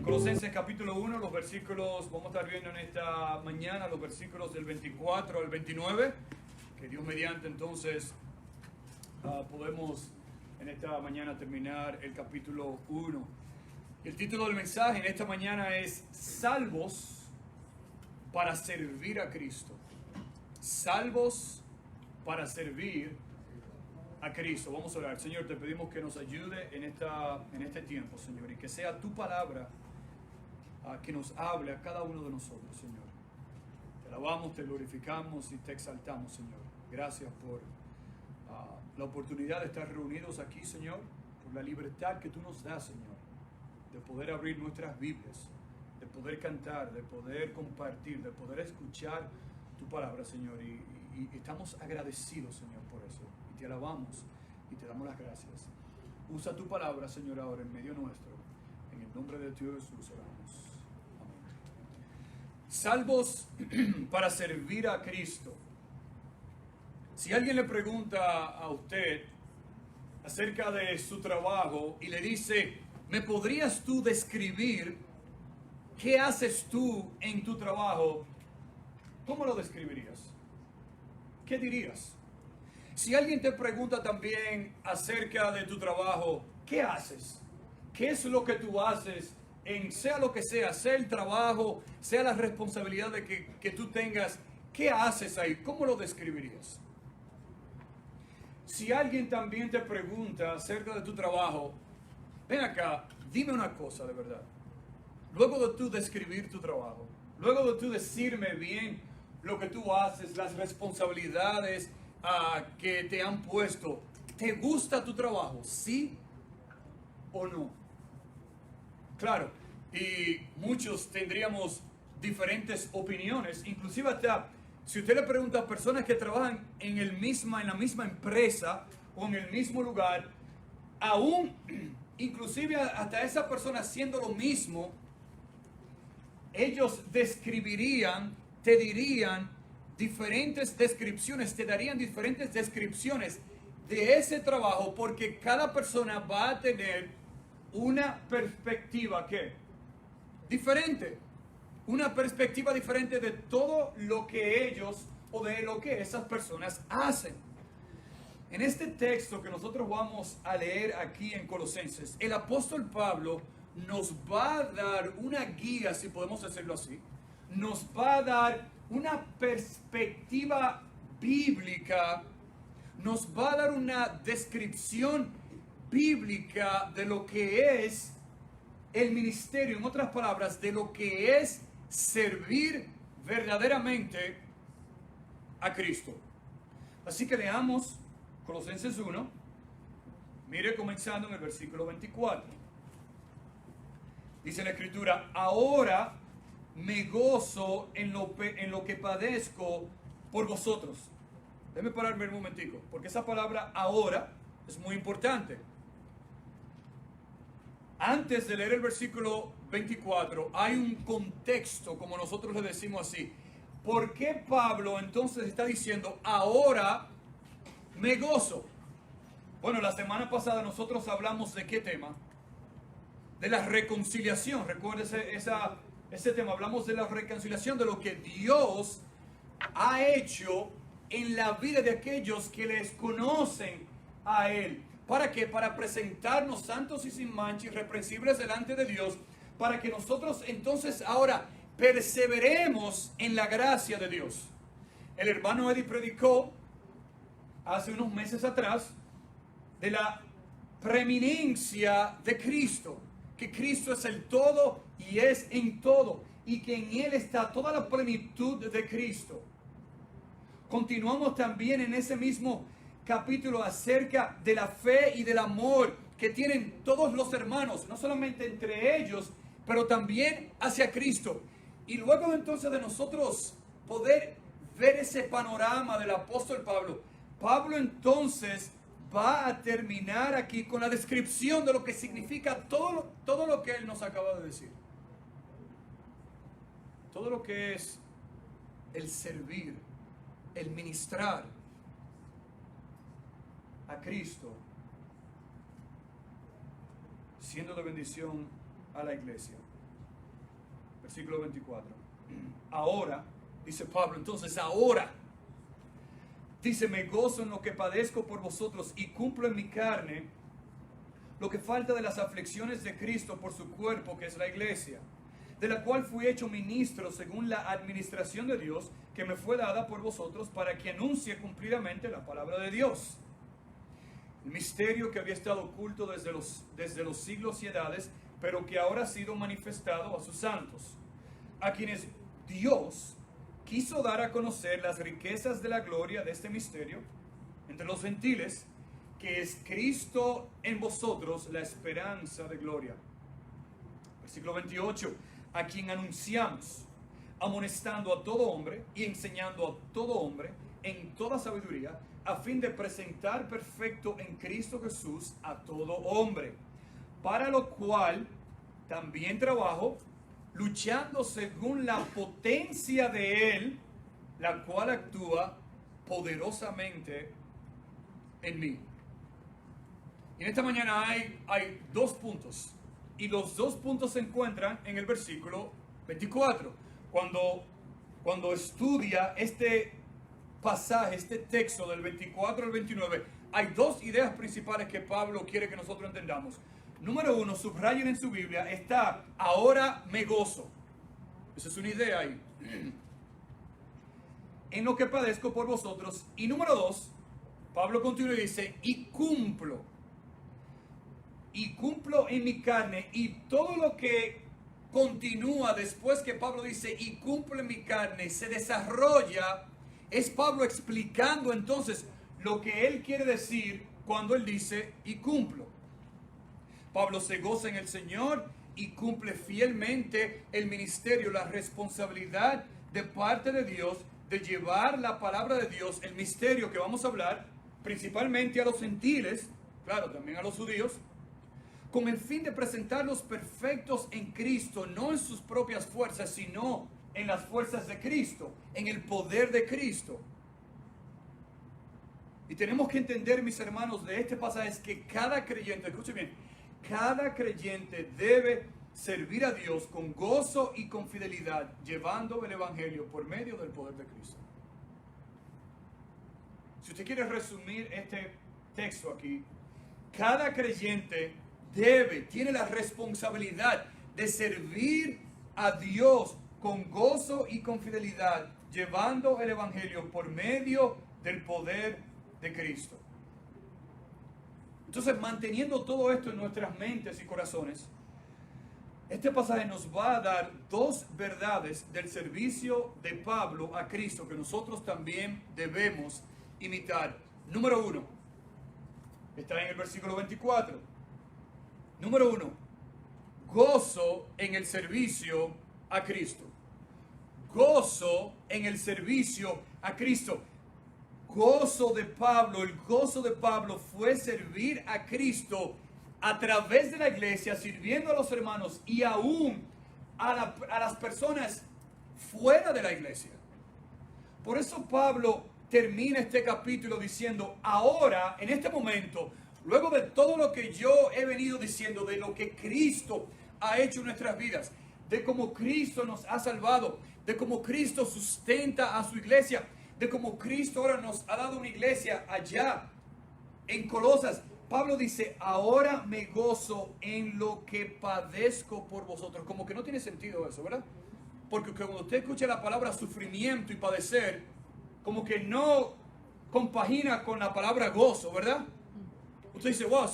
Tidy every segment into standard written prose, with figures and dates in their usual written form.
Colosenses capítulo 1, los versículos, vamos a estar viendo en esta mañana los versículos del 24 al 29, que Dios mediante entonces podemos en esta mañana terminar el capítulo 1. El título del mensaje en esta mañana es Salvos para servir a Cristo. Salvos para servir a Cristo. Vamos a orar. Señor, te pedimos que nos ayude en este tiempo, Señor, y que sea tu palabra que nos hable a cada uno de nosotros, Señor. Te alabamos, te glorificamos y te exaltamos, Señor. Gracias por la oportunidad de estar reunidos aquí, Señor, por la libertad que tú nos das, Señor, de poder abrir nuestras Biblias, de poder cantar, de poder compartir, de poder escuchar tu palabra, Señor, y estamos agradecidos, Señor, por eso, y te alabamos y te damos las gracias. Usa tu palabra, Señor, ahora en medio nuestro, en el nombre de Dios Jesús oramos. Salvos para servir a Cristo. Si alguien le pregunta a usted acerca de su trabajo y le dice, ¿me podrías tú describir qué haces tú en tu trabajo? ¿Cómo lo describirías? ¿Qué dirías? Si alguien te pregunta también acerca de tu trabajo, ¿qué haces? ¿Qué es lo que tú haces? Sea lo que sea el trabajo, sea la responsabilidad de que tú tengas, ¿qué haces ahí? ¿Cómo lo describirías? Si alguien también te pregunta acerca de tu trabajo, ven acá, dime una cosa de verdad. Luego de tú describir tu trabajo, luego de tú decirme bien lo que tú haces, las responsabilidades que te han puesto, ¿te gusta tu trabajo? ¿Sí o no? Claro, y muchos tendríamos diferentes opiniones, inclusive hasta si usted le pregunta a personas que trabajan en la misma empresa o en el mismo lugar, aún inclusive hasta esa persona haciendo lo mismo, ellos te darían diferentes descripciones de ese trabajo, porque cada persona va a tener una perspectiva diferente, una perspectiva diferente de todo lo que ellos o de lo que esas personas hacen. En este texto que nosotros vamos a leer aquí en Colosenses, el apóstol Pablo nos va a dar una guía, si podemos decirlo así, nos va a dar una perspectiva bíblica, nos va a dar una descripción bíblica de lo que es el ministerio, en otras palabras, de lo que es servir verdaderamente a Cristo. Así que leamos Colosenses 1, mire comenzando en el versículo 24. Dice la Escritura, ahora me gozo en lo que padezco por vosotros. Déjeme pararme un momentico, porque esa palabra ahora es muy importante. Antes de leer el versículo 24, hay un contexto, como nosotros le decimos así. ¿Por qué Pablo entonces está diciendo, ahora me gozo? Bueno, la semana pasada nosotros hablamos de qué tema? De la reconciliación. Recuérdese ese tema. Hablamos de la reconciliación, de lo que Dios ha hecho en la vida de aquellos que les conocen a Él. ¿Para qué? Para presentarnos santos y sin mancha, irreprensibles delante de Dios, para que nosotros entonces ahora perseveremos en la gracia de Dios. El hermano Eddie predicó hace unos meses atrás de la preeminencia de Cristo, que Cristo es el todo y es en todo, y que en Él está toda la plenitud de Cristo. Continuamos también en ese mismo capítulo acerca de la fe y del amor que tienen todos los hermanos, no solamente entre ellos, pero también hacia Cristo. Y luego entonces de nosotros poder ver ese panorama del apóstol Pablo, Pablo entonces va a terminar aquí con la descripción de lo que significa todo lo que él nos acaba de decir. Todo lo que es el servir, el ministrar a Cristo, siendo de bendición a la iglesia. versículo 24. Ahora, dice Pablo, entonces ahora, dice, me gozo en lo que padezco por vosotros y cumplo en mi carne lo que falta de las aflicciones de Cristo por su cuerpo, que es la iglesia, de la cual fui hecho ministro según la administración de Dios que me fue dada por vosotros para que anuncie cumplidamente la palabra de Dios. El misterio que había estado oculto desde los siglos y edades, pero que ahora ha sido manifestado a sus santos, a quienes Dios quiso dar a conocer las riquezas de la gloria de este misterio entre los gentiles, que es Cristo en vosotros, la esperanza de gloria. Versículo 28, a quien anunciamos, amonestando a todo hombre y enseñando a todo hombre en toda sabiduría, a fin de presentar perfecto en Cristo Jesús a todo hombre, para lo cual también trabajo, luchando según la potencia de Él, la cual actúa poderosamente en mí. Y en esta mañana hay 2 puntos, y los 2 puntos se encuentran en el versículo 24. Cuando estudia este pasaje, este texto del 24 al 29, hay 2 ideas principales que Pablo quiere que nosotros entendamos. Número 1, subrayen en su Biblia, está, ahora me gozo. Esa es una idea ahí. En lo que padezco por vosotros. Y número 2, Pablo continúa y dice, y cumplo en mi carne. Y todo lo que continúa después que Pablo dice, y cumplo en mi carne, se desarrolla, es Pablo explicando entonces lo que él quiere decir cuando él dice, y cumplo. Pablo se goza en el Señor y cumple fielmente el ministerio, la responsabilidad de parte de Dios de llevar la palabra de Dios, el misterio que vamos a hablar, principalmente a los gentiles, claro, también a los judíos, con el fin de presentarlos perfectos en Cristo, no en sus propias fuerzas, sino en las fuerzas de Cristo, en el poder de Cristo. Y tenemos que entender, mis hermanos, de este pasaje es que cada creyente, escuchen bien, cada creyente debe servir a Dios con gozo y con fidelidad, llevando el Evangelio por medio del poder de Cristo. Si usted quiere resumir este texto aquí, cada creyente tiene la responsabilidad de servir a Dios con gozo y con fidelidad, llevando el Evangelio por medio del poder de Cristo. Entonces, manteniendo todo esto en nuestras mentes y corazones, este pasaje nos va a dar 2 verdades del servicio de Pablo a Cristo que nosotros también debemos imitar. Número 1, está en el versículo 24. Número 1, gozo en el servicio a Cristo. Gozo en el servicio a Cristo. Gozo de Pablo, el gozo de Pablo fue servir a Cristo a través de la iglesia, sirviendo a los hermanos y aún a las personas fuera de la iglesia. Por eso Pablo termina este capítulo diciendo, ahora, en este momento, luego de todo lo que yo he venido diciendo, de lo que Cristo ha hecho en nuestras vidas, de cómo Cristo nos ha salvado, de cómo Cristo sustenta a su iglesia, de cómo Cristo ahora nos ha dado una iglesia allá en Colosas. Pablo dice, ahora me gozo en lo que padezco por vosotros. Como que no tiene sentido eso, ¿verdad? Porque cuando usted escucha la palabra sufrimiento y padecer, como que no compagina con la palabra gozo, ¿verdad? Usted dice, wow,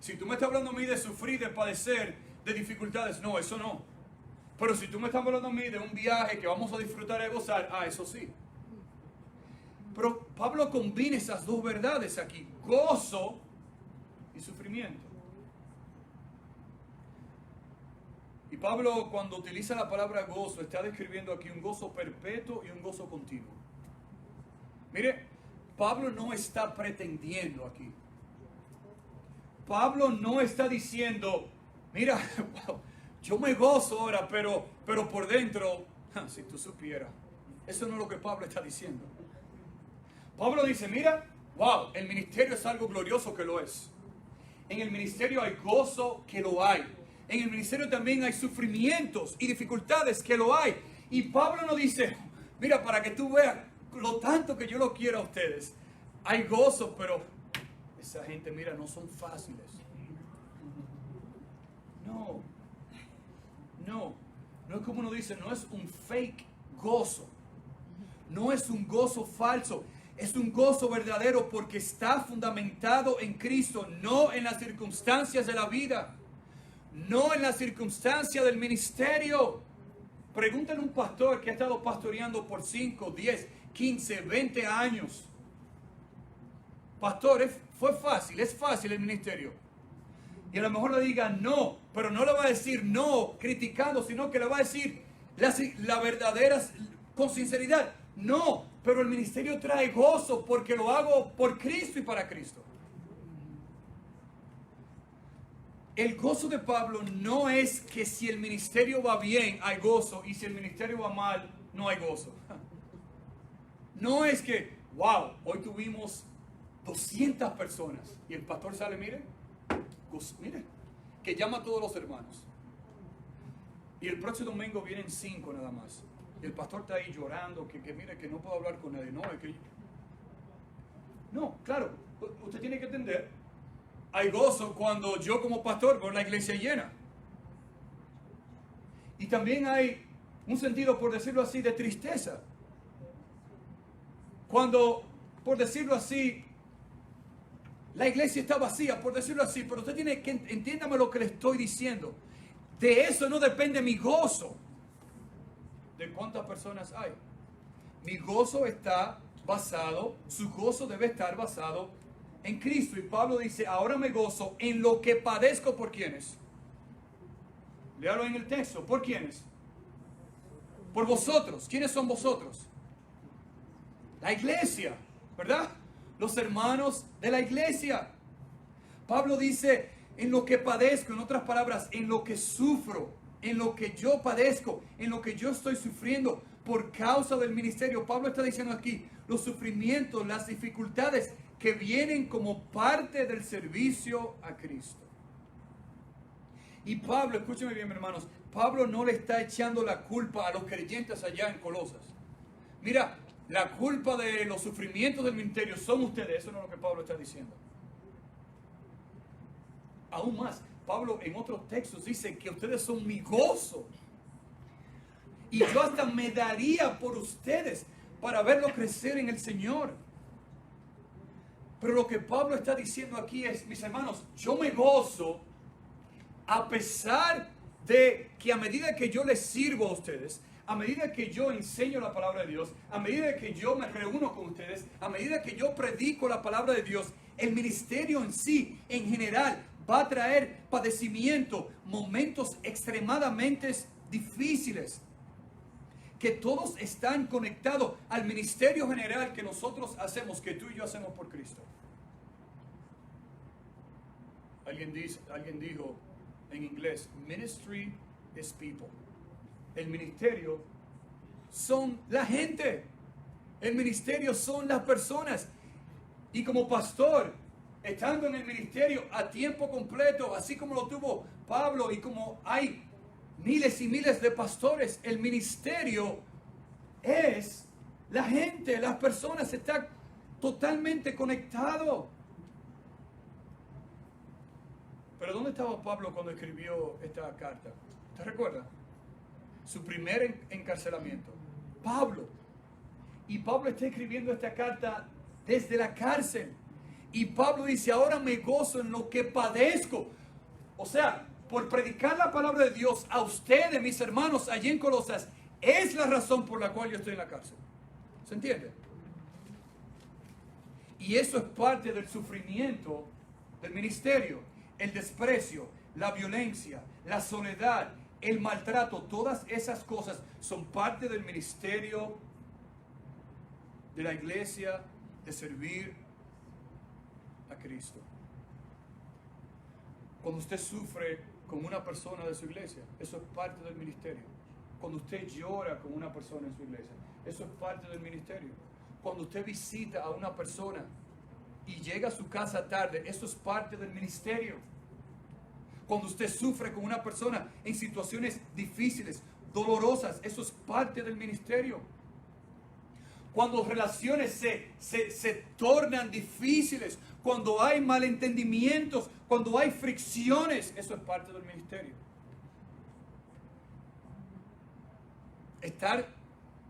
si tú me estás hablando a mí de sufrir, de padecer, de dificultades, no, eso no. Pero si tú me estás hablando a mí de un viaje que vamos a disfrutar y gozar, eso sí. Pero Pablo combina esas 2 verdades aquí, gozo y sufrimiento. Y Pablo, cuando utiliza la palabra gozo, está describiendo aquí un gozo perpetuo y un gozo continuo. Mire, Pablo no está pretendiendo aquí. Pablo no está diciendo, mira, wow, yo me gozo ahora, pero por dentro, si tú supieras. Eso no es lo que Pablo está diciendo. Pablo dice, mira, wow, el ministerio es algo glorioso que lo es. En el ministerio hay gozo que lo hay. En el ministerio también hay sufrimientos y dificultades, que lo hay. Y Pablo nos dice, mira, para que tú veas lo tanto que yo lo quiero a ustedes. Hay gozo, pero esa gente, mira, no son fáciles. No, no es como uno dice, no es un fake gozo. No es un gozo falso. Es un gozo verdadero porque está fundamentado en Cristo, no en las circunstancias de la vida, no en las circunstancias del ministerio. Pregúntale a un pastor que ha estado pastoreando por 5, 10, 15, 20 años. Pastor, es fácil el ministerio. Y a lo mejor le diga no, pero no le va a decir no criticando, sino que le va a decir la verdadera, con sinceridad. No, pero el ministerio trae gozo porque lo hago por Cristo y para Cristo. El gozo de Pablo no es que si el ministerio va bien hay gozo y si el ministerio va mal no hay gozo. No es que, wow, hoy tuvimos 200 personas y el pastor sale, mire, que llama a todos los hermanos. Y el próximo domingo vienen 5 nada más. Y el pastor está ahí llorando, que mire, que no puedo hablar con nadie. No, claro, usted tiene que entender, hay gozo cuando yo como pastor veo la iglesia llena. Y también hay un sentido, por decirlo así, de tristeza. Cuando, por decirlo así, la iglesia está vacía, por decirlo así, pero usted tiene que, entiéndame lo que le estoy diciendo. De eso no depende mi gozo. ¿De cuántas personas hay? Mi gozo está basado, su gozo debe estar basado en Cristo. Y Pablo dice, ahora me gozo en lo que padezco. ¿Por quiénes? Léalo en el texto. ¿Por quiénes? Por vosotros. ¿Quiénes son vosotros? La iglesia, ¿verdad? Los hermanos de la iglesia. Pablo dice, en lo que padezco, en otras palabras, en lo que sufro, en lo que yo padezco, en lo que yo estoy sufriendo por causa del ministerio. Pablo está diciendo aquí, los sufrimientos, las dificultades que vienen como parte del servicio a Cristo. Y Pablo, escúcheme bien, hermanos, Pablo no le está echando la culpa a los creyentes allá en Colosas. Mira, la culpa de los sufrimientos del ministerio son ustedes. Eso no es lo que Pablo está diciendo. Aún más, Pablo en otros textos dice que ustedes son mi gozo. Y yo hasta me daría por ustedes para verlo crecer en el Señor. Pero lo que Pablo está diciendo aquí es, mis hermanos, yo me gozo a pesar de que a medida que yo les sirvo a ustedes, a medida que yo enseño la palabra de Dios, a medida que yo me reúno con ustedes, a medida que yo predico la palabra de Dios, el ministerio en sí, en general, va a traer padecimiento, momentos extremadamente difíciles, que todos están conectados al ministerio general que nosotros hacemos, que tú y yo hacemos por Cristo. Alguien dijo en inglés, ministry is people. El ministerio son la gente. El ministerio son las personas. Y como pastor, estando en el ministerio a tiempo completo, así como lo tuvo Pablo y como hay miles y miles de pastores, el ministerio es la gente, las personas, está totalmente conectado. Pero ¿dónde estaba Pablo cuando escribió esta carta? ¿Te recuerda? Su primer encarcelamiento. Pablo. Y Pablo está escribiendo esta carta desde la cárcel. Y Pablo dice, ahora me gozo en lo que padezco. O sea, por predicar la palabra de Dios a ustedes, mis hermanos, allí en Colosas, es la razón por la cual yo estoy en la cárcel. ¿Se entiende? Y eso es parte del sufrimiento del ministerio. El desprecio, la violencia, la soledad, el maltrato, todas esas cosas son parte del ministerio de la iglesia, de servir a Cristo. Cuando usted sufre con una persona de su iglesia, eso es parte del ministerio. Cuando usted llora con una persona en su iglesia, eso es parte del ministerio. Cuando usted visita a una persona y llega a su casa tarde, eso es parte del ministerio. Cuando usted sufre con una persona en situaciones difíciles, dolorosas, eso es parte del ministerio. Cuando relaciones se tornan difíciles, cuando hay malentendimientos, cuando hay fricciones, eso es parte del ministerio. Estar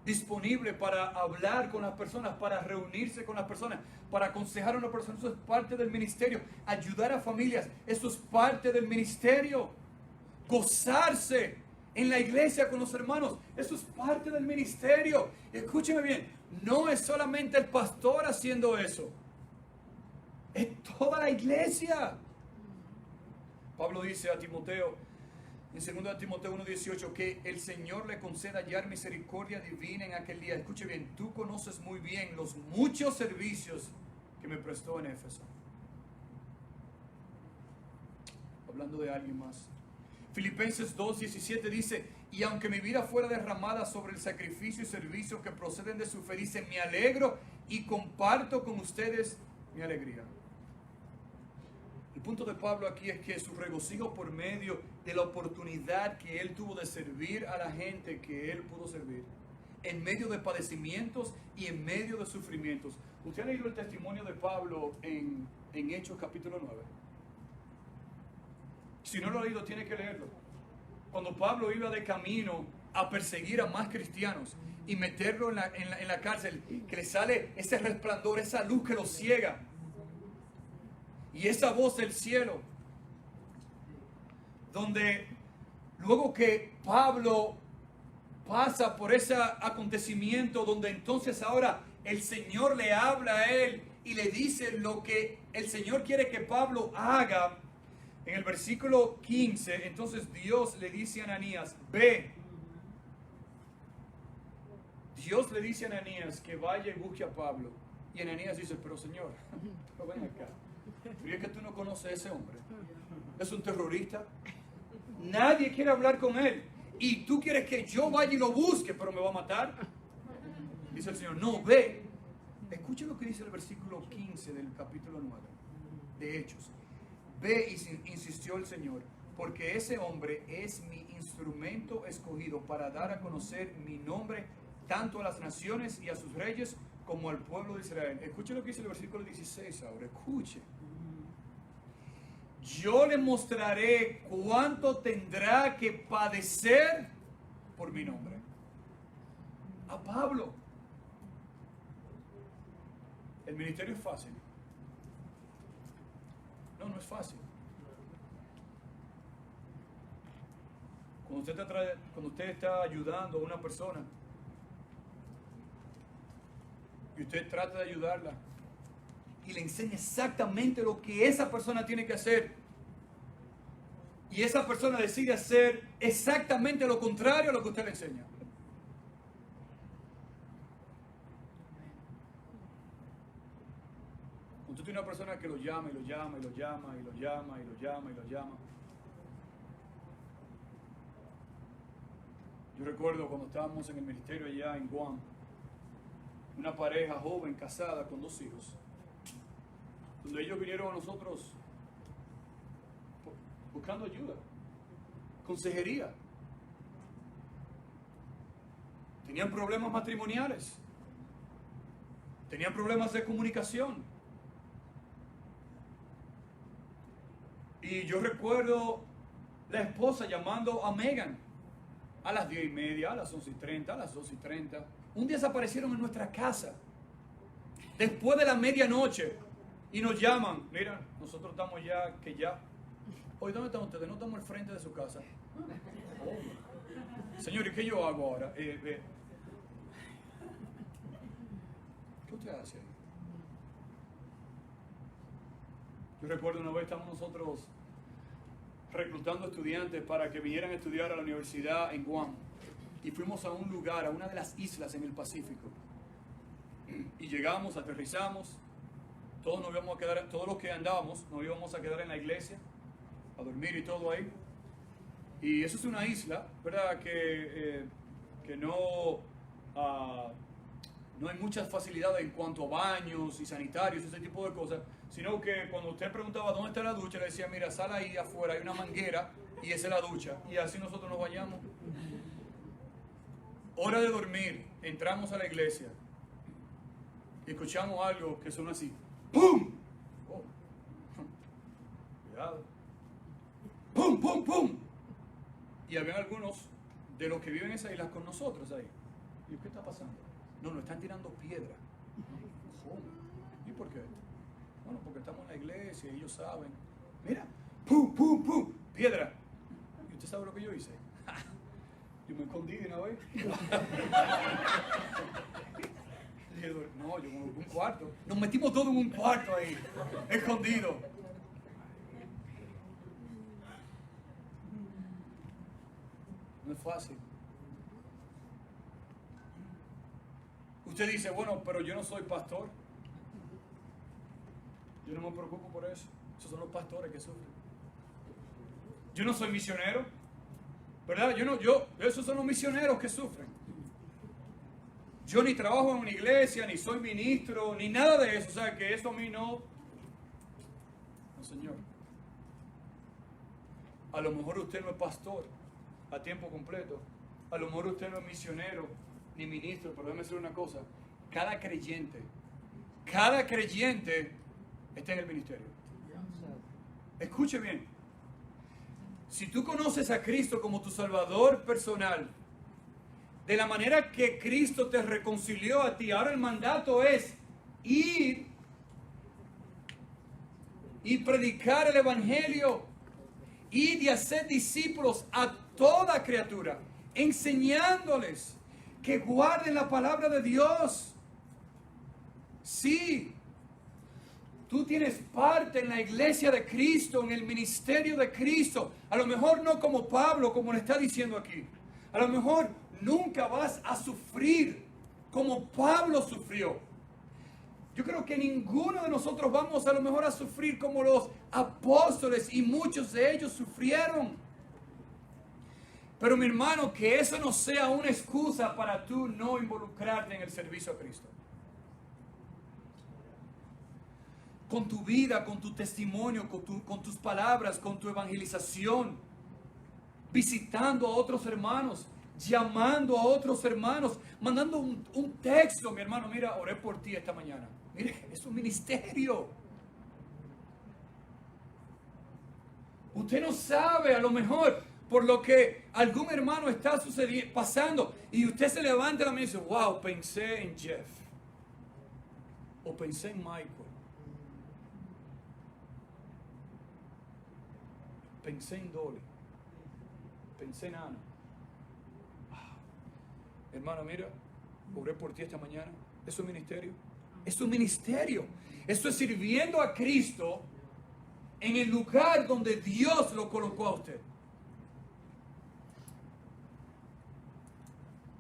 disponible para hablar con las personas, para reunirse con las personas, para aconsejar a una persona, eso es parte del ministerio. Ayudar a familias, eso es parte del ministerio. Gozarse en la iglesia con los hermanos, eso es parte del ministerio. Escúcheme bien, no es solamente el pastor haciendo eso, es toda la iglesia. Pablo dice a Timoteo, en 2 Timoteo 1:18, que el Señor le conceda hallar misericordia divina en aquel día. Escuche bien, tú conoces muy bien los muchos servicios que me prestó en Éfeso. Hablando de alguien más. Filipenses 2:17 dice, y aunque mi vida fuera derramada sobre el sacrificio y servicio que proceden de su fe, dice, me alegro y comparto con ustedes mi alegría. El punto de Pablo aquí es que su regocijo por medio de la oportunidad que él tuvo de servir a la gente que él pudo servir, en medio de padecimientos y en medio de sufrimientos. ¿Usted ha leído el testimonio de Pablo en Hechos capítulo 9? Si no lo ha leído, tiene que leerlo. Cuando Pablo iba de camino a perseguir a más cristianos y meterlo en la cárcel, que le sale ese resplandor, esa luz que lo ciega, y esa voz del cielo, donde luego que Pablo pasa por ese acontecimiento, donde entonces ahora el Señor le habla a él y le dice lo que el Señor quiere que Pablo haga. En el versículo 15, entonces Dios le dice a Ananías, ve. Dios le dice a Ananías que vaya y busque a Pablo. Y Ananías dice, pero Señor, pero ven acá. Pero es que tú no conoces a ese hombre. Es un terrorista. Nadie quiere hablar con él. Y tú quieres que yo vaya y lo busque, pero me va a matar. Dice el Señor, no, ve. Escuche lo que dice el versículo 15 del capítulo 9 de Hechos. Ve, insistió el Señor, porque ese hombre es mi instrumento escogido para dar a conocer mi nombre tanto a las naciones y a sus reyes como al pueblo de Israel. Escuche lo que dice el versículo 16 ahora, escuche. Yo le mostraré cuánto tendrá que padecer por mi nombre. A Pablo. El ministerio es fácil. No, no es fácil. Cuando usted está ayudando a una persona y usted trata de ayudarla y le enseña exactamente lo que esa persona tiene que hacer y esa persona decide hacer exactamente lo contrario a lo que usted le enseña. Usted tiene una persona que lo llama y lo llama y lo llama y lo llama y lo llama y lo llama. Yo recuerdo cuando estábamos en el ministerio allá en Guam, una pareja joven casada con 2 hijos, donde ellos vinieron a nosotros buscando ayuda, consejería. Tenían problemas matrimoniales, tenían problemas de comunicación. Y yo recuerdo la esposa llamando a Megan a las 10:30, a las 11:30, a las 12:30. Un día desaparecieron en nuestra casa, después de la medianoche, y nos llaman. Mira, nosotros estamos ya, Hoy, ¿dónde están ustedes? No estamos al frente de su casa. Oh. Señor, ¿y qué yo hago ahora? ¿Qué usted hace? Yo recuerdo una vez estábamos nosotros reclutando estudiantes para que vinieran a estudiar a la universidad en Guam. Y fuimos a un lugar, a una de las islas en el Pacífico. Y llegamos, aterrizamos, todos los que andábamos, nos íbamos a quedar en la iglesia, a dormir y todo ahí. Y eso es una isla, ¿verdad? Que no hay muchas facilidades en cuanto a baños y sanitarios, ese tipo de cosas. sino que cuando usted preguntaba dónde está la ducha, le decía, mira, sal ahí afuera, hay una manguera y esa es la ducha. Y así nosotros nos bañamos. Hora de dormir, entramos a la iglesia y escuchamos algo que suena así. ¡Pum! Oh. Cuidado. ¡Pum, pum, pum! Y había algunos de los que viven en esas islas con nosotros ahí. ¿Y qué está pasando? No, están tirando piedra. ¿Cómo? ¿Y por qué? Bueno, porque estamos en la iglesia y ellos saben. Mira, ¡pum, pum, pum! Piedra. ¿Y usted sabe lo que yo hice? Yo me escondí de una vez. No, yo me metí en un cuarto. Nos metimos todos en un cuarto ahí, escondido. No es fácil. Usted dice, bueno, pero yo no soy pastor. Yo no me preocupo por eso. Esos son los pastores que sufren. Yo no soy misionero. ¿Verdad? Esos son los misioneros que sufren. Yo ni trabajo en una iglesia, ni soy ministro, ni nada de eso. O sea, que eso a mí no... No, Señor. A lo mejor usted no es pastor a tiempo completo. A lo mejor usted no es misionero, ni ministro. Pero déjeme decir una cosa. Cada creyente está en el ministerio. Escuche bien. Si tú conoces a Cristo como tu Salvador personal, de la manera que Cristo te reconcilió a ti, ahora el mandato es ir y predicar el Evangelio, ir y hacer discípulos a toda criatura, enseñándoles que guarden la palabra de Dios. Sí. Tú tienes parte en la iglesia de Cristo, en el ministerio de Cristo. A lo mejor no como Pablo, como le está diciendo aquí. A lo mejor nunca vas a sufrir como Pablo sufrió. Yo creo que ninguno de nosotros vamos a lo mejor a sufrir como los apóstoles, y muchos de ellos sufrieron. Pero mi hermano, que eso no sea una excusa para tú no involucrarte en el servicio a Cristo. Con tu vida, con tu testimonio, con tus palabras, con tu evangelización, visitando a otros hermanos, llamando a otros hermanos, mandando un texto. Mi hermano, mira, oré por ti esta mañana. Mire, es un ministerio. Usted no sabe, a lo mejor, por lo que algún hermano está pasando, y usted se levanta y me dice, wow, pensé en Jeff, o pensé en Michael, pensé en Dolly, pensé en Ana. Hermano, mira, oré por ti esta mañana. Es un ministerio. Es un ministerio. Esto es sirviendo a Cristo en el lugar donde Dios lo colocó a usted.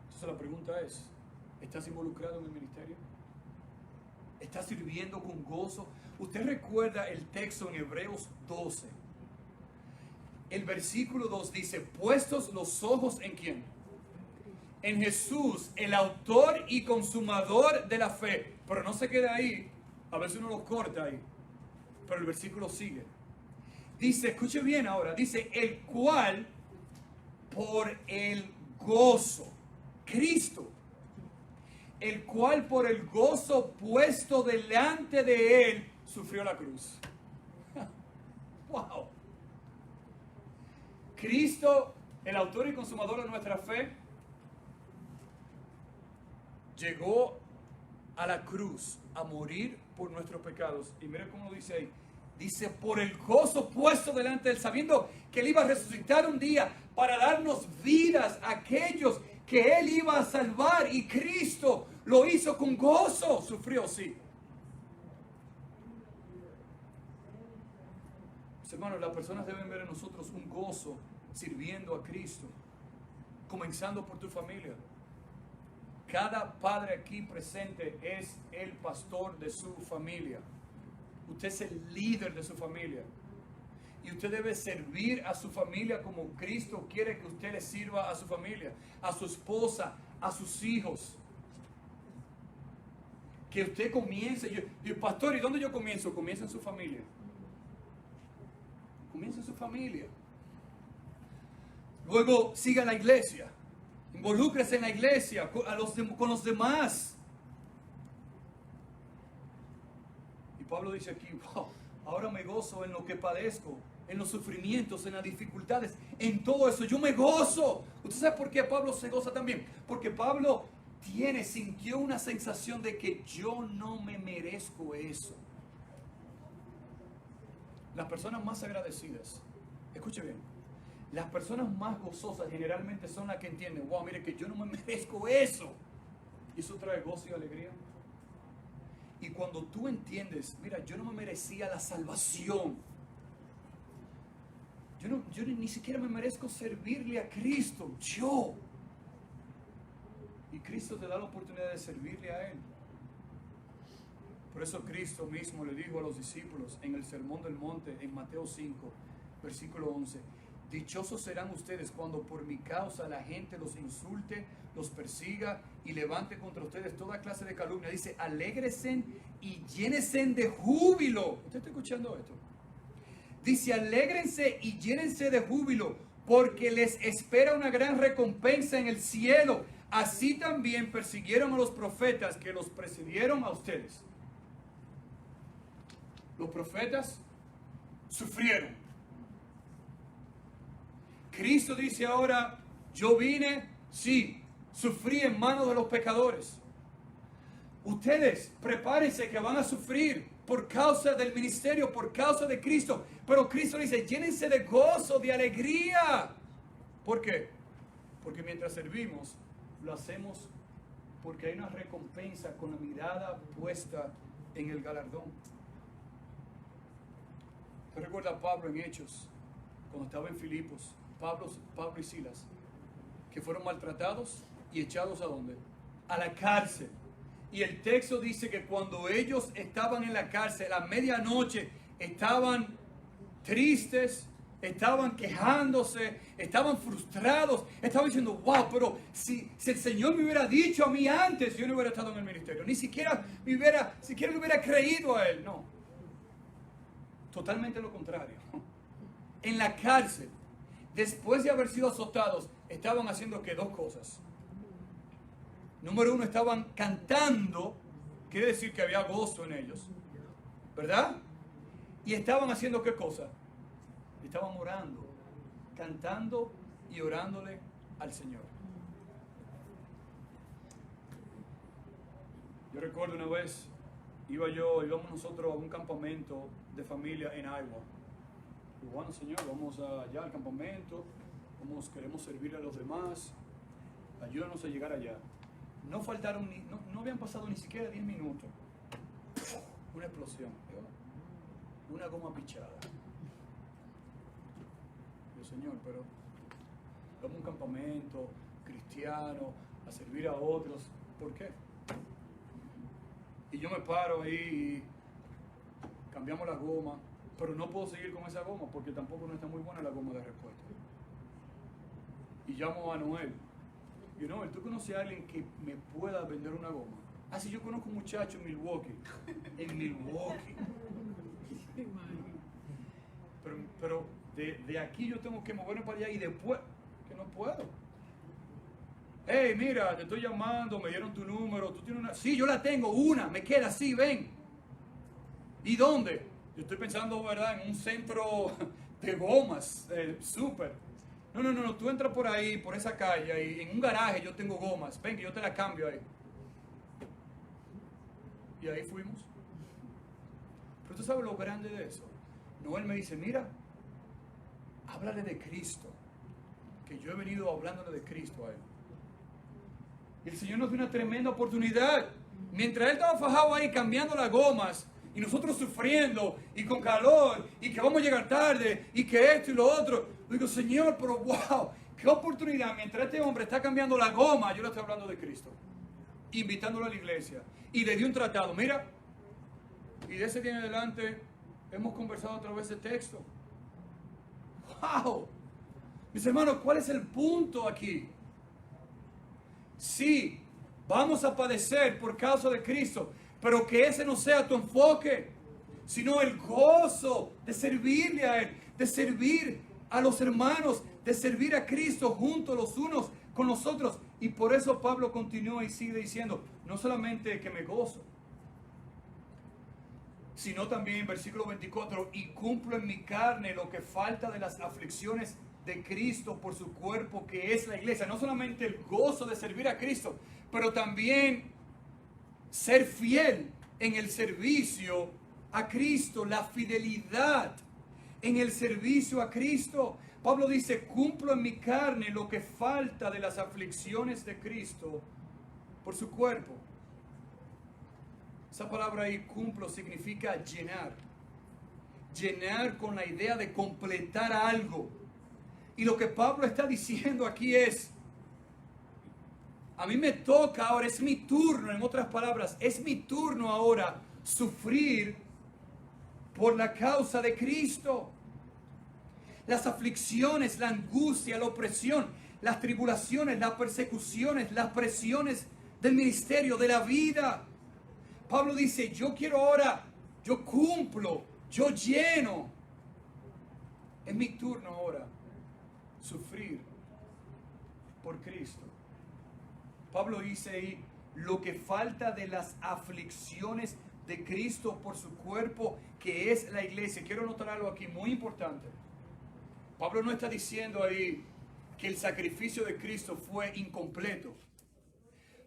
Entonces la pregunta es, ¿estás involucrado en el ministerio? ¿Estás sirviendo con gozo? Usted recuerda el texto en Hebreos 12. El versículo 2 dice, puestos los ojos ¿en quién? En Jesús, el autor y consumador de la fe. Pero no se queda ahí. A veces uno lo corta ahí. Pero el versículo sigue. Dice, escuche bien ahora. Dice, el cual por el gozo. Cristo. El cual por el gozo puesto delante de él sufrió la cruz. Wow. Cristo, el autor y consumador de nuestra fe, llegó a la cruz a morir por nuestros pecados. Y mire cómo lo dice ahí. Dice, por el gozo puesto delante de él, sabiendo que él iba a resucitar un día para darnos vidas a aquellos que él iba a salvar. Y Cristo lo hizo con gozo. Sufrió, sí. Pues, hermanos, las personas deben ver en nosotros un gozo sirviendo a Cristo. Comenzando por tu familia. Cada padre aquí presente es el pastor de su familia. Usted es el líder de su familia. Y usted debe servir a su familia como Cristo quiere que usted le sirva a su familia, a su esposa, a sus hijos. que usted comience. Yo, pastor, ¿y dónde yo comienzo? Comienza en su familia. Comienza en su familia. Luego siga la iglesia. Involúcrese en la iglesia, con los demás. Y Pablo dice aquí, wow, ahora me gozo en lo que padezco, en los sufrimientos, en las dificultades, en todo eso. Yo me gozo. ¿Usted sabe por qué Pablo se goza también? Porque Pablo sintió una sensación de que yo no me merezco eso. Las personas más agradecidas, escuche bien, las personas más gozosas generalmente son las que entienden, wow, mire que yo no me merezco eso. Y eso trae gozo y alegría. Y cuando tú entiendes, mira, yo no me merecía la salvación. Yo ni siquiera me merezco servirle a Cristo, yo. Y Cristo te da la oportunidad de servirle a Él. Por eso Cristo mismo le dijo a los discípulos en el Sermón del Monte, en Mateo 5, versículo 11, dichosos serán ustedes cuando por mi causa la gente los insulte, los persiga y levante contra ustedes toda clase de calumnia. Dice, alégresen y llénense de júbilo. ¿Usted está escuchando esto? Dice, alégrense y llénense de júbilo, porque les espera una gran recompensa en el cielo. Así también persiguieron a los profetas que los precedieron a ustedes. Los profetas sufrieron. Cristo dice ahora, yo vine, sí, sufrí en manos de los pecadores. Ustedes prepárense que van a sufrir por causa del ministerio, por causa de Cristo. Pero Cristo dice, llénense de gozo, de alegría. ¿Por qué? Porque mientras servimos, lo hacemos porque hay una recompensa con la mirada puesta en el galardón. ¿Te recuerda a Pablo en Hechos, cuando estaba en Filipos? Pablo y Silas, que fueron maltratados y echados ¿a dónde? A la cárcel. Y el texto dice que cuando ellos estaban en la cárcel a medianoche, estaban tristes, estaban quejándose, estaban frustrados, estaban diciendo, wow, pero si el Señor me hubiera dicho a mí antes, yo no hubiera estado en el ministerio, ni siquiera le hubiera creído a Él. No, totalmente lo contrario. En la cárcel, después de haber sido azotados, estaban haciendo que dos cosas. Número uno, estaban cantando, quiere decir que había gozo en ellos, ¿verdad? Y estaban haciendo ¿qué cosa? Estaban orando, cantando y orándole al Señor. Yo recuerdo una vez, íbamos nosotros a un campamento de familia en Iowa. Y bueno, Señor, vamos allá al campamento, queremos servirle a los demás, ayúdanos a llegar allá. No habían pasado ni siquiera 10 minutos. Una explosión, una goma pichada. Yo, Señor, pero vamos a un campamento cristiano, a servir a otros. ¿Por qué? Y yo me paro ahí y cambiamos la goma, pero no puedo seguir con esa goma porque tampoco no está muy buena la goma de repuesto. Y llamo a Noel. Y Noel, ¿tú conoces a alguien que me pueda vender una goma? Ah, sí, yo conozco un muchacho en Milwaukee. En Milwaukee. Pero de aquí yo tengo que moverme para allá y después, que no puedo. Hey, mira, te estoy llamando, me dieron tu número, tú tienes una... Sí, yo la tengo, una, me queda, sí, ven. ¿Y dónde? Yo estoy pensando, ¿verdad?, en un centro de gomas, súper. No, tú entras por ahí, por esa calle, y en un garaje yo tengo gomas, ven que yo te la cambio ahí. Y ahí fuimos. Pero tú sabes lo grande de eso. Noel me dice, mira, háblale de Cristo, que yo he venido hablándole de Cristo a él. Y el Señor nos dio una tremenda oportunidad. Mientras él estaba fajado ahí cambiando las gomas, y nosotros sufriendo, y con calor, y que vamos a llegar tarde, y que esto y lo otro. Digo, Señor, pero wow, qué oportunidad. Mientras este hombre está cambiando la goma, yo le estoy hablando de Cristo, invitándolo a la iglesia. Y le di un tratado, mira. Y de ese día en adelante, hemos conversado a través de texto. Wow. Mis hermanos, ¿cuál es el punto aquí? Sí, vamos a padecer por causa de Cristo, Pero que ese no sea tu enfoque, sino el gozo de servirle a Él, de servir a los hermanos, de servir a Cristo juntos los unos con los otros. Y por eso Pablo continúa y sigue diciendo, no solamente que me gozo, sino también en versículo 24, y cumplo en mi carne lo que falta de las aflicciones de Cristo por su cuerpo, que es la iglesia. No solamente el gozo de servir a Cristo, pero también ser fiel en el servicio a Cristo, la fidelidad en el servicio a Cristo. Pablo dice, cumplo en mi carne lo que falta de las aflicciones de Cristo por su cuerpo. Esa palabra ahí, cumplo, significa llenar. Llenar con la idea de completar algo. Y lo que Pablo está diciendo aquí es, a mí me toca ahora, es mi turno, en otras palabras, es mi turno ahora sufrir por la causa de Cristo. Las aflicciones, la angustia, la opresión, las tribulaciones, las persecuciones, las presiones del ministerio, de la vida. Pablo dice, yo quiero ahora, yo cumplo, yo lleno. Es mi turno ahora sufrir por Cristo. Pablo dice ahí, lo que falta de las aflicciones de Cristo por su cuerpo, que es la iglesia. Quiero notar algo aquí muy importante. Pablo no está diciendo ahí que el sacrificio de Cristo fue incompleto.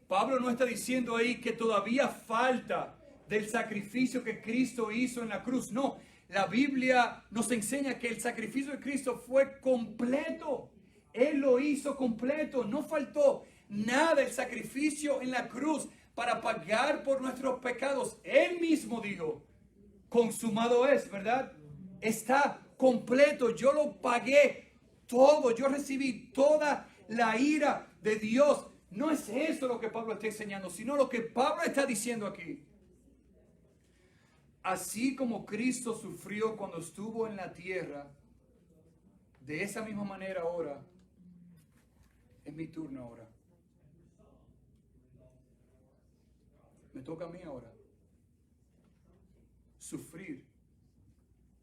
Pablo no está diciendo ahí que todavía falta del sacrificio que Cristo hizo en la cruz. No, la Biblia nos enseña que el sacrificio de Cristo fue completo. Él lo hizo completo, no faltó nada. El sacrificio en la cruz para pagar por nuestros pecados. Él mismo dijo, consumado es, ¿verdad? Está completo, yo lo pagué todo, yo recibí toda la ira de Dios. No es eso lo que Pablo está enseñando, sino lo que Pablo está diciendo aquí. Así como Cristo sufrió cuando estuvo en la tierra, de esa misma manera ahora, es mi turno ahora. Me toca a mí ahora sufrir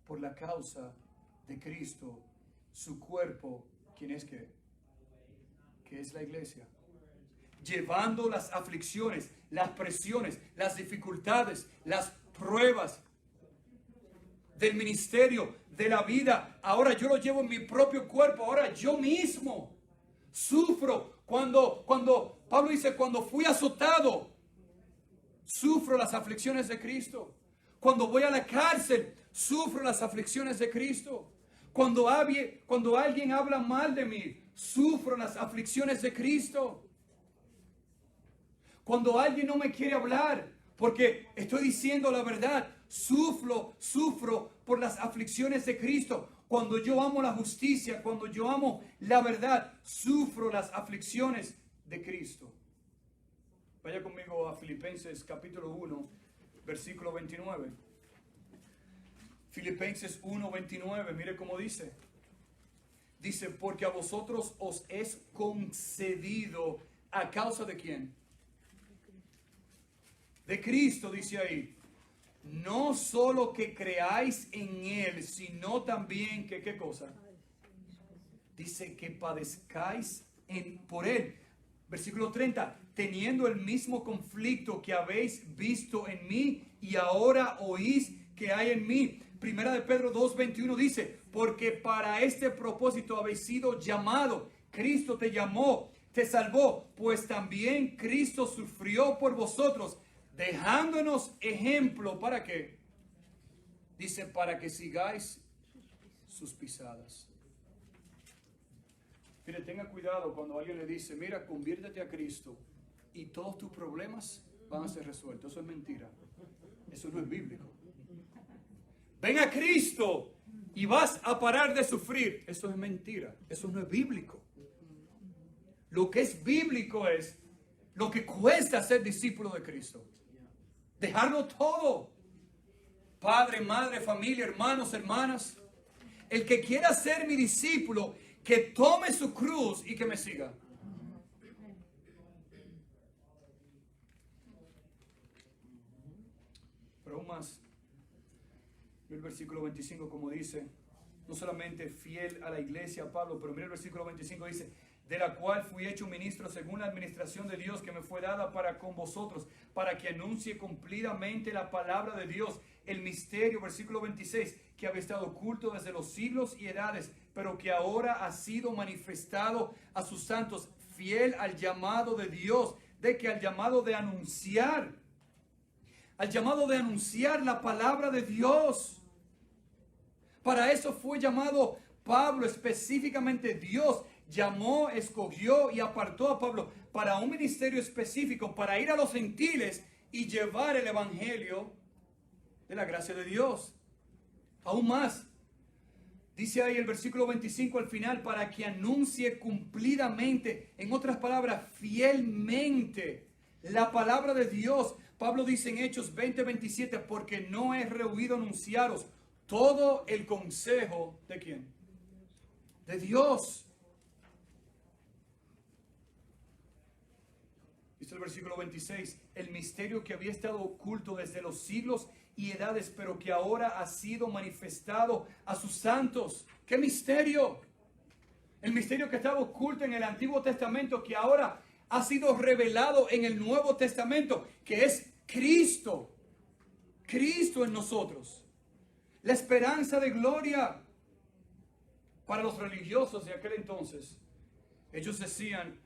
por la causa de Cristo, su cuerpo, ¿quién es qué? Que es la iglesia. Llevando las aflicciones, las presiones, las dificultades, las pruebas del ministerio, de la vida. Ahora yo lo llevo en mi propio cuerpo. Ahora yo mismo sufro. Cuando Pablo dice, cuando fui azotado, sufro las aflicciones de Cristo. Cuando voy a la cárcel, sufro las aflicciones de Cristo. Cuando alguien habla mal de mí, sufro las aflicciones de Cristo. Cuando alguien no me quiere hablar porque estoy diciendo la verdad, sufro por las aflicciones de Cristo. Cuando yo amo la justicia, cuando yo amo la verdad, sufro las aflicciones de Cristo. Vaya conmigo a Filipenses capítulo 1, versículo 29. Filipenses 1, 29, mire cómo dice. Dice, porque a vosotros os es concedido, ¿a causa de quién? De Cristo, dice ahí. No solo que creáis en Él, sino también que, ¿qué cosa? Dice que padezcáis por Él. Versículo 30, teniendo el mismo conflicto que habéis visto en mí y ahora oís que hay en mí. Primera de Pedro 2:21 dice, porque para este propósito habéis sido llamado. Cristo te llamó, te salvó, pues también Cristo sufrió por vosotros, dejándonos ejemplo, ¿para qué? Dice, para que sigáis sus pisadas. Mire, tenga cuidado cuando alguien le dice, mira, conviértete a Cristo y todos tus problemas van a ser resueltos. Eso es mentira. Eso no es bíblico. Ven a Cristo y vas a parar de sufrir. Eso es mentira. Eso no es bíblico. Lo que es bíblico es lo que cuesta ser discípulo de Cristo. Dejarlo todo. Padre, madre, familia, hermanos, hermanas. El que quiera ser mi discípulo, que tome su cruz y que me siga. más. Mira el versículo 25 como dice, no solamente fiel a la iglesia, Pablo, pero mira el versículo 25 dice, de la cual fui hecho ministro según la administración de Dios que me fue dada para con vosotros, para que anuncie cumplidamente la palabra de Dios, el misterio, versículo 26, que había estado oculto desde los siglos y edades, pero que ahora ha sido manifestado a sus santos, fiel al llamado de Dios, de que al llamado de anunciar la palabra de Dios. Para eso fue llamado Pablo, específicamente Dios llamó, escogió y apartó a Pablo para un ministerio específico, para ir a los gentiles y llevar el evangelio de la gracia de Dios. Aún más, dice ahí el versículo 25 al final, para que anuncie cumplidamente, en otras palabras, fielmente, la palabra de Dios. Pablo dice en Hechos 20:27, porque no he rehuido anunciaros todo el consejo ¿de quién? De Dios. Dice el versículo 26, el misterio que había estado oculto desde los siglos y edades, pero que ahora ha sido manifestado a sus santos. ¿Qué misterio? El misterio que estaba oculto en el Antiguo Testamento, que ahora ha sido revelado en el Nuevo Testamento, que es Cristo. Cristo en nosotros. La esperanza de gloria. Para los religiosos de aquel entonces, ellos decían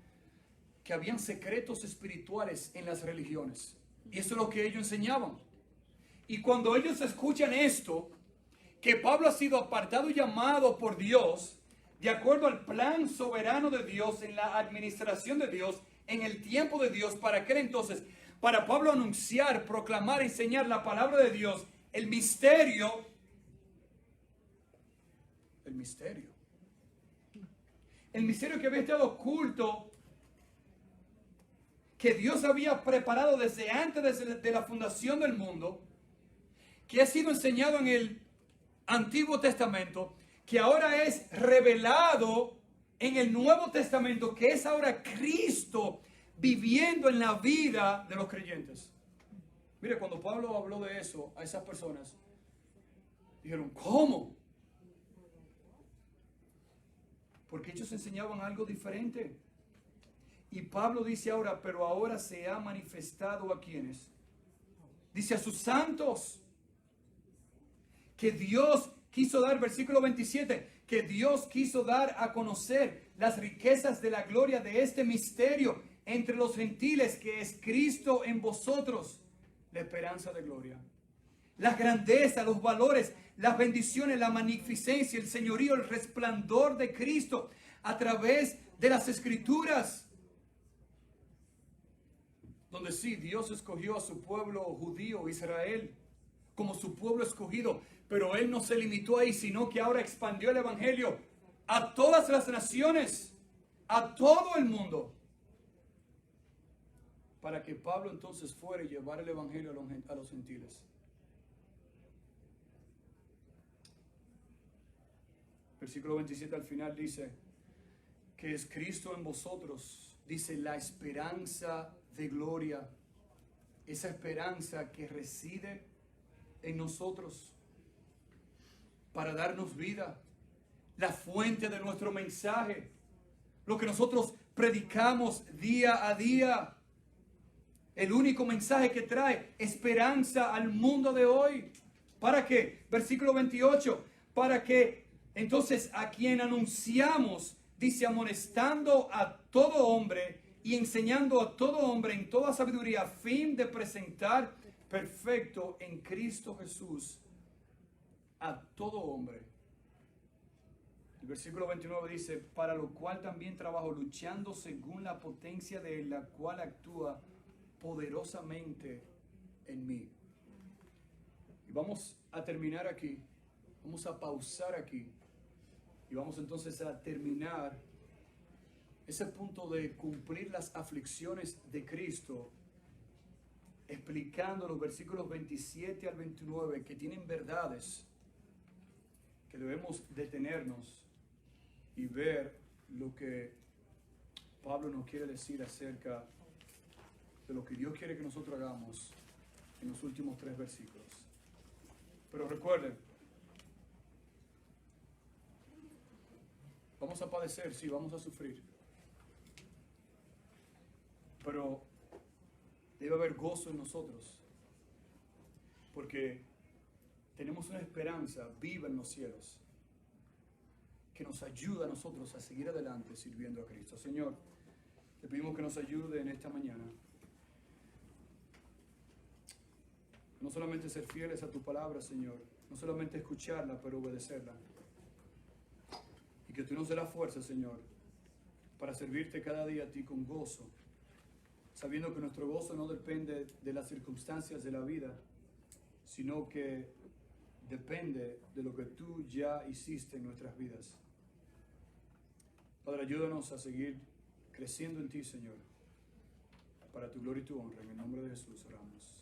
que habían secretos espirituales en las religiones. Y eso es lo que ellos enseñaban. Y cuando ellos escuchan esto, que Pablo ha sido apartado y llamado por Dios, de acuerdo al plan soberano de Dios, en la administración de Dios, en el tiempo de Dios, para aquel entonces, para Pablo anunciar, proclamar, enseñar la palabra de Dios, el misterio que había estado oculto, que Dios había preparado desde antes de la fundación del mundo, que ha sido enseñado en el Antiguo Testamento, que ahora es revelado en el Nuevo Testamento, que es ahora Cristo viviendo en la vida de los creyentes. Mire, cuando Pablo habló de eso a esas personas, dijeron, ¿cómo? Porque ellos enseñaban algo diferente. Y Pablo dice ahora, pero ahora se ha manifestado a quienes. Dice a sus santos. Que Dios quiso dar, versículo 27, que Dios quiso dar a conocer las riquezas de la gloria de este misterio entre los gentiles, que es Cristo en vosotros, la esperanza de gloria. La grandeza, los valores, las bendiciones, la magnificencia, el señorío, el resplandor de Cristo a través de las Escrituras. Donde sí, Dios escogió a su pueblo judío, Israel, como su pueblo escogido. Pero Él no se limitó ahí, sino que ahora expandió el Evangelio a todas las naciones, a todo el mundo. Para que Pablo entonces fuera y llevar el Evangelio a los gentiles. Versículo 27 al final dice que es Cristo en vosotros, dice la esperanza de gloria, esa esperanza que reside en nosotros para darnos vida, la fuente de nuestro mensaje, lo que nosotros predicamos día a día, el único mensaje que trae esperanza al mundo de hoy. ¿Para qué? Versículo 28, para que entonces a quien anunciamos, dice, amonestando a todo hombre y enseñando a todo hombre en toda sabiduría, a fin de presentar perfecto en Cristo Jesús a todo hombre. El versículo 29 dice, para lo cual también trabajo, luchando según la potencia de la cual actúa poderosamente en mí. Y vamos a terminar aquí, vamos a pausar aquí. Y vamos entonces a terminar ese punto de cumplir las aflicciones de Cristo, explicando los versículos 27 al 29 que tienen verdades que debemos detenernos y ver lo que Pablo nos quiere decir acerca de lo que Dios quiere que nosotros hagamos en los últimos 3 versículos. Pero recuerden, vamos a padecer, sí, vamos a sufrir. Pero debe haber gozo en nosotros, porque tenemos una esperanza viva en los cielos que nos ayuda a nosotros a seguir adelante sirviendo a Cristo. Señor, te pedimos que nos ayude en esta mañana. No solamente ser fieles a tu palabra, Señor, no solamente escucharla, pero obedecerla. Y que tú nos dé la fuerza, Señor, para servirte cada día a ti con gozo, sabiendo que nuestro gozo no depende de las circunstancias de la vida, sino que depende de lo que tú ya hiciste en nuestras vidas. Padre, ayúdanos a seguir creciendo en ti, Señor, para tu gloria y tu honra. En el nombre de Jesús oramos.